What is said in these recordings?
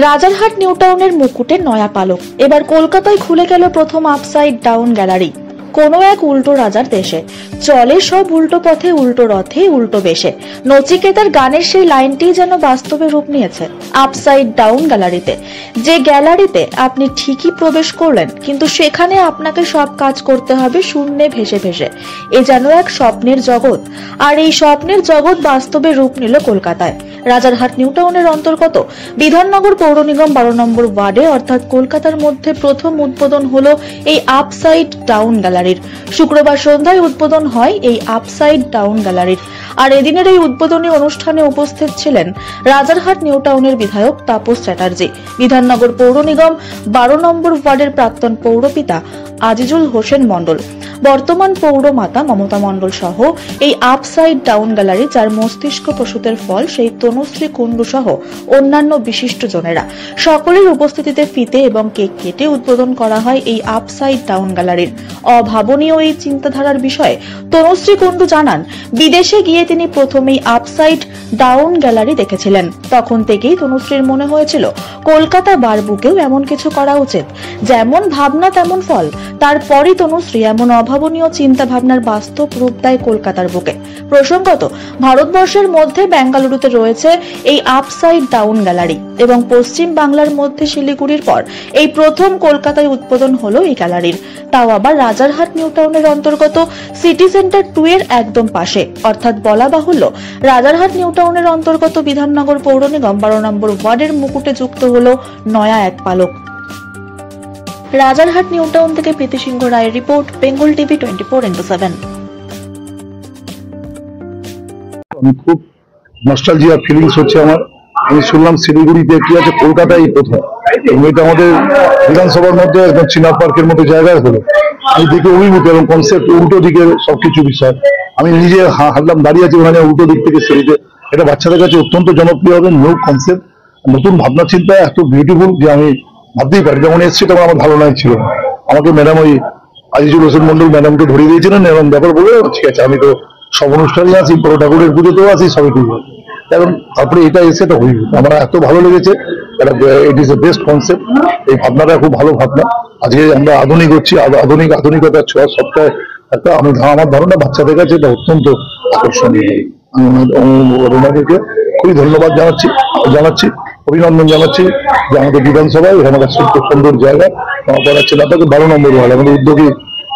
Rajarhat new টাউনের মুকুটের নয়া পালক। এবার কলকাতায় খুলে গেল প্রথম আপসাইড ডাউন গ্যালারি। কোনো এক উল্টো রাজার দেশে চলে সব উল্টো পথে, উল্টো রথে, উল্টো বেশে। নচিকেতার গানের সেই লাইনটি যেন বাস্তবে রূপ নিয়েছে আপসাইড ডাউন গ্যালারিতে। যে গ্যালারিতে আপনি ঠিকই প্রবেশ করলেন, কিন্তু সেখানে আপনাকে সব কাজ করতে হবে শূন্যে ভেসে ভেসে। এ যেন এক স্বপ্নের জগৎ, আর এই স্বপ্নের জগৎ বাস্তবে রূপ নিল কলকাতায়। রাজারহাট নিউ টাউনের অন্তর্গত বিধাননগর পৌর নিগম 12 নম্বর ওয়ার্ডে, অর্থাৎ কলকাতার মধ্যে প্রথম উদ্বোধন হলো এই আপসাইড ডাউন গ্যালারির। শুক্রবার সন্ধ্যায় উদ্বোধন হয় এই আপসাইড ডাউন গ্যালারির। আর এদিনের এই উদ্বোধনী অনুষ্ঠানে উপস্থিত ছিলেন রাজারহাট নিউ টাউনের বিধায়ক তাপস চ্যাটার্জি, বিধাননগর পৌর নিগম 12 নম্বর ওয়ার্ডের প্রাক্তন পৌরপিতা আজিজুল হোসেন মণ্ডল, বর্তমান পৌরমাতা মমতা মণ্ডল সহ এই আপসাইড ডাউন গ্যালারি, যার মস্তিষ্ক প্রসূতের ফল সেই তনুশ্রী কুণ্ডু সহ অন্যান্য বিশিষ্ট জনেরা সকলের উপস্থিতিতে ফিতে এবং কেক কেটে উদ্বোধন করা হয় এই আপসাইড ডাউন গ্যালারির। অভাবনীয় এই চিন্তাধারার বিষয়ে তনুশ্রী কুণ্ডু জানান, বিদেশে গিয়ে তিনি প্রথম এই আপসাইড ডাউন গ্যালারি দেখেছিলেন। তখন থেকেই তনুশ্রীর মনে হয়েছিল কলকাতা বারবুকেও এমন কিছু করা উচিত। যেমন ভাবনা তেমন ফল। তারপরই তনুশ্রী এমন অভাবনীয় চিন্তা ভাবনার বাস্তব রূপ দেয় কলকাতার বুকে। প্রসঙ্গত, ভারতবর্ষের মধ্যে বেঙ্গালুরুতে রয়েছে এই আপসাইড ডাউন গ্যালারি এবং পশ্চিম বাংলার মধ্যে শিলিগুড়ির পর এই প্রথম কলকাতায় উদ্বোধন হলো এই গ্যালারির। তাও আবার রাজারহাট নিউ টাউনের অন্তর্গত সিটি সেন্টার 2 এর একদম পাশে, অর্থাৎ বলা বাহুল্য রাজারহাট নিউ টাউনের অন্তর্গত বিধাননগর পৌর নিগম 12 নম্বর ওয়ার্ডের মুকুটে যুক্ত হলো নয়া এক পালক। রাজারহাট নিউ টাউন থেকে প্রীতি সিংহ রায়ের রিপোর্ট, বেঙ্গল টিভি 24x7। আমি খুব নস্টালজিয়া ফিলিংস হচ্ছে আমার। আমি শুনলাম শিলিগুড়িতে কি আছে, কলকাতায় প্রথম। এটা আমাদের বিধানসভার মধ্যে একদম চিনা পার্কের মতো জায়গায় হলো। আমি দেখে অভিভূত এবং কনসেপ্ট উল্টো দিকে সবকিছু বিষয়। আমি নিজে হাঁটলাম, দাঁড়িয়ে আছি ওখানে উল্টো দিক থেকে সেরিতে। এটা বাচ্চাদের কাছে অত্যন্ত জনপ্রিয় হবে। নিউ কনসেপ্ট, নতুন ভাবনা চিন্তা, এত বিউটিফুল যে আমি ভাবতেই পারি। যেমন এসছি তখন আমার ধারণা ছিল না। আমাকে ম্যাডাম ওই আজিজুল হোসেন মন্ডল ম্যাডামকে ধরিয়ে দিয়েছিলেন এবং ব্যাপার বলে ঠিক আছে, আমি তো সব অনুষ্ঠানে আছি, বড় ঠাকুরের পুজোতেও আছি, সবই ঠিক আছে। কারণ তারপরে এটা এসে এটা হইবে আমার এত ভালো লেগেছে। It is a best concept. এই ভাবনাটা খুব ভালো ভাবনা। আজকে আমরা আধুনিক হচ্ছি, আধুনিকতার ছোঁয়া সবটাই একটা আমার ধারণা বাচ্চাদের কাছে এটা অত্যন্ত আকর্ষণীয়। আমি ওনাদেরকে খুবই ধন্যবাদ জানাচ্ছি, অভিনন্দন জানাচ্ছি যে আমাদের বিধানসভায় এখানে খুব সুন্দর জায়গা করাচ্ছে। না তাকে 12 নম্বর ওয়ার্ড আমাদের উদ্যোগী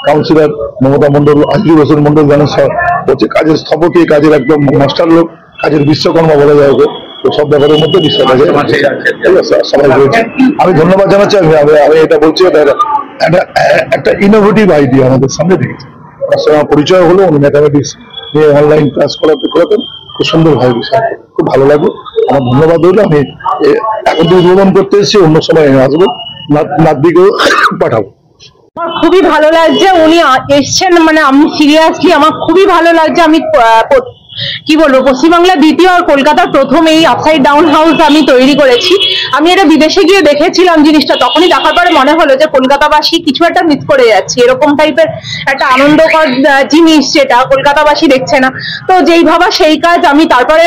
কাউন্সিলর মমতা মণ্ডল, আজিজুল হোসেন মণ্ডল জানেন, হচ্ছে কাজের স্থপতি, কাজের একদম মাস্টার লোক, কাজের বিশ্বকর্মা বলা যায় ওকে। তো সব ব্যাপারের মধ্যে বিশ্বাস আছে, সবাই রয়েছে। আমি ধন্যবাদ জানাচ্ছি। আমি এটা বলছি, একটা ইনোভেটিভ আইডিয়া আমাদের সামনে দেখেছি। তার সঙ্গে আমার পরিচয় হলো, উনি ম্যাথামেটিক্স নিয়ে অনলাইন ক্লাস করাতেন, খুব সুন্দর হয় বিষয়, খুব ভালো লাগলো। আমার ধন্যবাদ হলো। আমি এখন তো উদ্বোধন করতে এসেছি, অন্য সময় আসবো, নাতদিকেও পাঠাবো। আমার খুবই ভালো লাগছে উনি এসছেন, মানে আমি সিরিয়াসলি আমার খুবই ভালো লাগছে। আমি কি বলবো, পশ্চিমবাংলার দ্বিতীয় আর কলকাতার প্রথম এই আপসাইড ডাউন হাউস আমি তৈরি করেছি। আমি এটা বিদেশে গিয়ে দেখেছিলাম জিনিসটা, তখনই দেখার পরে মনে হলো যে কলকাতাবাসী কিছু একটা মিস করে যাচ্ছে। এরকম টাইপের একটা আনন্দকর জিনিস যেটা কলকাতাবাসী দেখছে না। তো যেই ভাবা সেই কাজ। আমি তারপরে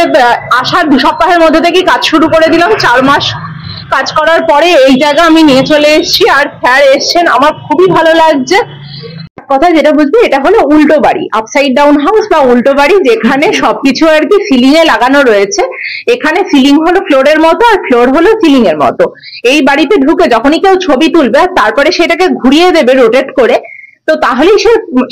আসার 2 সপ্তাহের মধ্যে থেকেই কাজ শুরু করে দিলাম। 4 মাস কাজ করার পরে এই জায়গা আমি নিয়ে চলে এসেছি, আর স্যার এসছেন, আমার খুবই ভালো লাগছে। কথা যেটা বুঝবি, এটা হলো উল্টো বাড়ি, আপসাইড ডাউন হাউস বা উল্টো বাড়ি, যেখানে সবকিছু আর কি সিলিং এ লাগানো রয়েছে। এখানে সিলিং হলো ফ্লোরের মতো আর ফ্লোর হলো সিলিং এর মতো। এই বাড়িতে ঢুকে যখনই কেউ ছবি তুলবে, তারপরে সেটাকে ঘুরিয়ে দেবে রোটেট করে, তো তাহলেই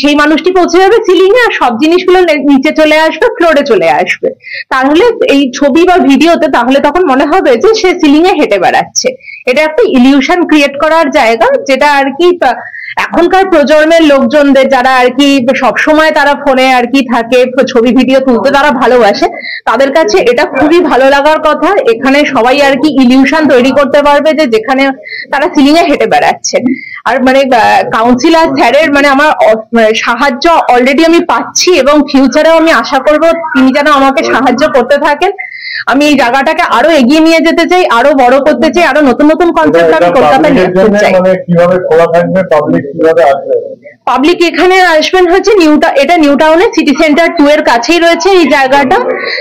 সেই মানুষটি পৌঁছে যাবে সিলিং এ, আর সব জিনিসগুলো নিচে চলে আসবে, ফ্লোরে চলে আসবে। তাহলে এই ছবি বা ভিডিওতে তাহলে তখন মনে হবে যে সে সিলিং এ হেঁটে বেড়াচ্ছে। এটা একটা ইলিউশন ক্রিয়েট করার জায়গা, যেটা আর কি এখনকার প্রজন্মের লোকজনদের, যারা আর কি সবসময় তারা ফোনে আর কি থাকে, ছবি ভিডিও তুলতে তারা ভালোবাসে, তাদের কাছে এটা খুবই ভালো লাগার কথা। এখানে সবাই আর কি ইলিউশন তৈরি করতে পারবে যে যেখানে তারা সিলিং এ হেঁটে বেড়াচ্ছে। আর মানে কাউন্সিলর স্যারের মানে আমার সাহায্য অলরেডি আমি পাচ্ছি, এবং ফিউচারেও আমি আশা করব তিনি যেন আমাকে সাহায্য করতে থাকেন। আমি এই জায়গাটাকে আরো এগিয়ে নিয়ে যেতে চাই, আরো বড় করতে চাই, আরো নতুন নতুন কনসেপ্ট আমি কলকাতায় নিয়ে আসতে চাই। পাবলিক এখানে আসবেন হচ্ছে এটা নিউ টাউনে সিটি সেন্টার 2 এর কাছেই রয়েছে এই জায়গাটা।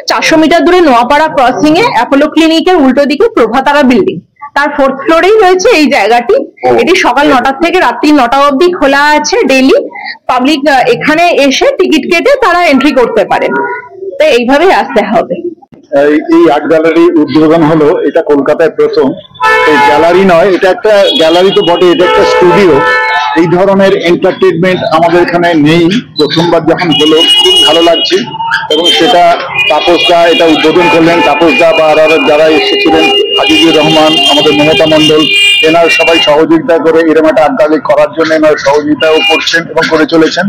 400 মিটার দূরে নোয়াপাড়া ক্রসিং এ অ্যাপোলো ক্লিনিকের উল্টো দিকে প্রভাতারা বিল্ডিং। তার 4th ফ্লোরেই রয়েছে এই জায়গাটি। এটি সকাল 9টা থেকে রাত্রি 9টা অবধি খোলা আছে ডেইলি। পাবলিক এখানে এসে টিকিট কেটে তারা এন্ট্রি করতে পারেন। তো এইভাবেই আসতে হবে। এই আর্ট গ্যালারি উদ্বোধন হলো, এটা কলকাতায় প্রথম। এই গ্যালারি নয়, এটা একটা গ্যালারি তো বটে, এটা একটা স্টুডিও। এই ধরনের এন্টারটেনমেন্ট আমাদের এখানে নেই, প্রথমবার যখন হলো খুব ভালো লাগছে। এবং সেটা তাপসদা এটা উদ্বোধন করলেন, তাপসদা বা আরো যারা এসেছিলেন, আজিজুর রহমান, আমাদের মমতা মণ্ডল, এনার সবাই সহযোগিতা করে এরকম একটা আর্ট গ্যালারি করার জন্য এনার সহযোগিতাও করছেন এবং করে চলেছেন।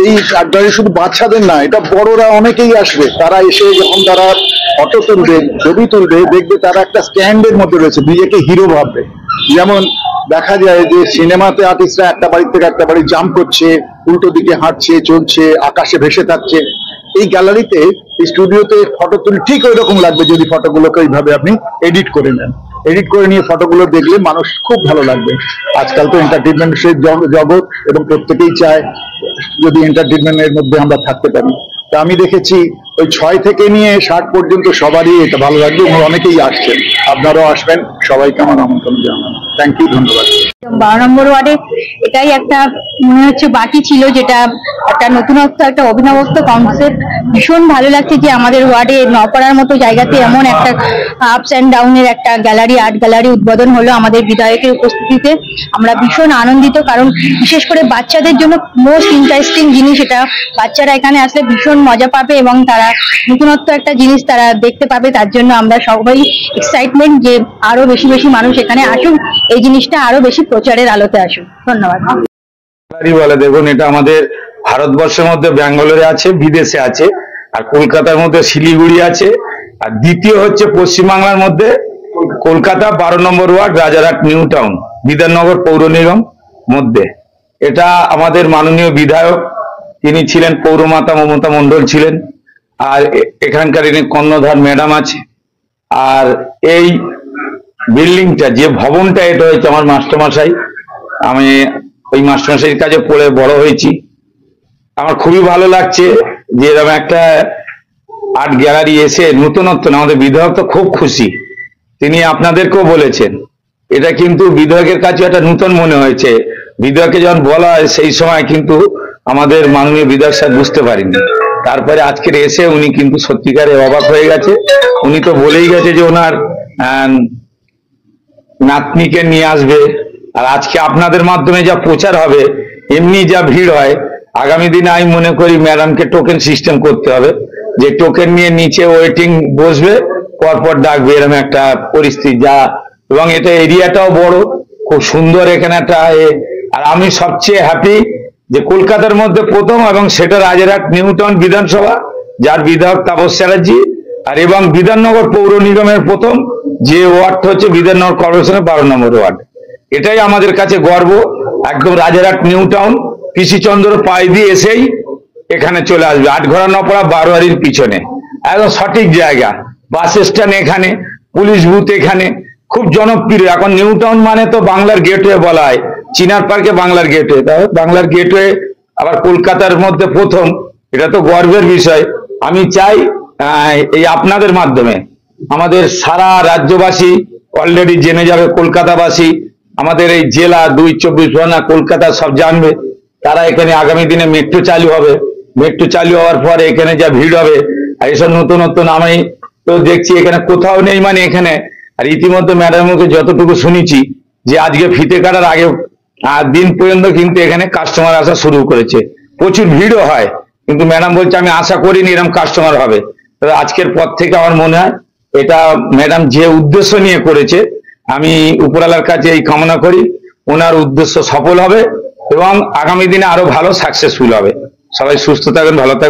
এই আর্ট গ্যালারি শুধু বাচ্চাদের না, এটা বড়রা অনেকেই আসবে। তারা এসে যখন তারা ফটো তুলবে, ছবি তুলবে, দেখবে তারা একটা স্ট্যান্ডের মধ্যে রয়েছে, নিজেকে হিরো ভাববে। যেমন দেখা যায় যে সিনেমাতে আর্টিস্টরা একটা বাড়ি থেকে একটা বাড়ি জাম্প করছে, উল্টো দিকে হাঁটছে, চলছে, আকাশে ভেসে থাকছে। এই গ্যালারিতে, এই স্টুডিওতে ফটো তুলে ঠিক ওই রকম লাগবে যদি ফটোগুলোকে এইভাবে আপনি এডিট করে নেন। এডিট করে নিয়ে ফটোগুলো দেখলে মানুষ খুব ভালো লাগবে। আজকাল তো এন্টারটেনমেন্টের জগৎ, এবং প্রত্যেকেই চায় যদি এন্টারটেনমেন্টের মধ্যে আমরা থাকতে পারি। তা আমি দেখেছি ওই 6 থেকে নিয়ে 60 পর্যন্ত সবারই এটা ভালো লাগবে এবং অনেকেই আসছেন। আপনারাও আসবেন, সবাইকে আমার আমন্ত্রণ জানান। থ্যাংক ইউ, ধন্যবাদ। 12 নম্বর ওয়ার্ডে এটাই একটা মনে হচ্ছে বাকি ছিল, যেটা একটা নতুনত্ব, একটা অভিনবত্ব কনসেপ্ট। ভীষণ ভালো লাগছে যে আমাদের ওয়ার্ডে নপাড়ার মতো জায়গাতে এমন একটা আপস অ্যান্ড ডাউনের একটা গ্যালারি, আর্ট গ্যালারি উদ্বোধন হলো আমাদের বিধায়কের উপস্থিতিতে। আমরা ভীষণ আনন্দিত, কারণ বিশেষ করে বাচ্চাদের জন্য মোস্ট ইন্টারেস্টিং জিনিস এটা। বাচ্চারা এখানে আসলে ভীষণ মজা পাবে এবং তারা নতুনত্ব একটা জিনিস তারা দেখতে পাবে। তার জন্য আমরা সবাই এক্সাইটমেন্ট যে আরো বেশি বেশি মানুষ এখানে আসুন, এই জিনিসটা আরো বেশি প্রচারের আলোতে আসুন। ধন্যবাদ। বলে দেখুন, এটা আমাদের ভারতবর্ষের মধ্যে ব্যাঙ্গালোরে আছে, বিদেশে আছে, আর কলকাতার মধ্যে শিলিগুড়ি আছে, আর দ্বিতীয় হচ্ছে পশ্চিমবাংলার মধ্যে Kolkata 12 number ward, Rajarhat new town, Bidhannagar পৌর নিগম মধ্যে। এটা আমাদের মাননীয় বিধায়ক, তিনি ছিলেন পৌরমাতা মমতা মণ্ডল ছিলেন, আর এখানকার ইনি কর্ণধার ম্যাডাম আছে। আর এই বিল্ডিংটা, যে ভবনটা এটা হয়েছে আমার মাস্টারমশাই, আমি ওই মাস্টারমশাইয়ের কাছে পড়ে বড় হয়েছি। আমার খুবই ভালো লাগছে যে এরকম একটা আর্ট গ্যালারি এসে নতুনত্ব, আমাদের বিধায়ক তো খুব খুশি। তিনি আপনাদেরকেও বলেছেন, এটা কিন্তু বিধায়কের কাছে একটা নতুন মনে হয়েছে। বিধায়ককে যখন বলা হয় সেই সময় কিন্তু আমাদের মাননীয় বিধায়ক সাহেব বুঝতে পারেননি। তারপরে আজকের এসে উনি কিন্তু সত্যিকারে অবাক হয়ে গেছে। উনি তো বলেই গেছে যে ওনার নাতনিকে নিয়ে আসবে। আর আজকে আপনাদের মাধ্যমে যা প্রচার হবে, এমনি যা ভিড় হয়, আগামী দিনে আমি মনে করি ম্যাডামকে টোকেন সিস্টেম করতে হবে, যে টোকেন নিয়ে নিচে ওয়েটিং বসবে, পরপর ডাকবে, এরকম একটা পরিস্থিতি যা। এবং এটা এরিয়াটাও বড়, খুব সুন্দর এখানে একটা। আর আমি সবচেয়ে হ্যাপি যে কলকাতার মধ্যে প্রথম, এবং সেটা রাজারহাট নিউ টাউন বিধানসভা, যার বিধায়ক তাপস চ্যাটার্জি, আর এবং বিধাননগর পৌর নিগমের প্রথম, যে ওয়ার্ডটা হচ্ছে বিধাননগর কর্পোরেশনের 12 নম্বর ওয়ার্ড। এটাই আমাদের কাছে গর্ব। একদম রাজারহাট নিউ টাউন, কৃষিচন্দ্র পাই দিয়ে এসেই এখানে চলে আসবে, 8 ঘোড়া নপাড়া বারোয়ারির পিছনে, একদম সঠিক জায়গা। বাস স্ট্যান্ড এখানে, পুলিশ বুথ এখানে, খুব জনপ্রিয়। এখন নিউ টাউন মানে তো বাংলার গেটওয়ে বলা হয়, চিনার পার্কে বাংলার গেটওয়ে, তাহলে বাংলার গেটওয়ে আবার কলকাতার মধ্যে প্রথম, এটা তো গর্বের বিষয়। আমি চাই এই আপনাদের মাধ্যমে আমাদের সারা রাজ্যবাসী অলরেডি জেনে যাবে, কলকাতাবাসী, আমাদের এই জেলা 2-24 পরগনা কলকাতা সব জানবে। তারা এখানে আগামী দিনে মেট্রো চালু হবে, মেট্রো চালু হওয়ার পরে এখানে যা ভিড় হবে, আর এসব নতুন নতুন আমি তো দেখছি এখানে কোথাও নেই মানে এখানে। আর ইতিমধ্যে ম্যাডামকে যতটুকু শুনেছি যে আজকে ফিতে কাটার আগে দিন পর্যন্ত কিন্তু এখানে কাস্টমার আসা শুরু করেছে, প্রচুর ভিড়ও হয়। কিন্তু ম্যাডাম বলছে আমি আশা করিনি এরকম কাস্টমার হবে। তবে আজকের পর থেকে আমার মনে হয় এটা ম্যাডাম যে উদ্দেশ্য নিয়ে করেছে, আমি উপরওয়ালার কাছে এই কামনা করি ওনার উদ্দেশ্য সফল হবে এবং আগামী দিনে আরো ভালো সাকসেসফুল হবে। সবাই সুস্থ থাকবেন, ভালো থাকবেন।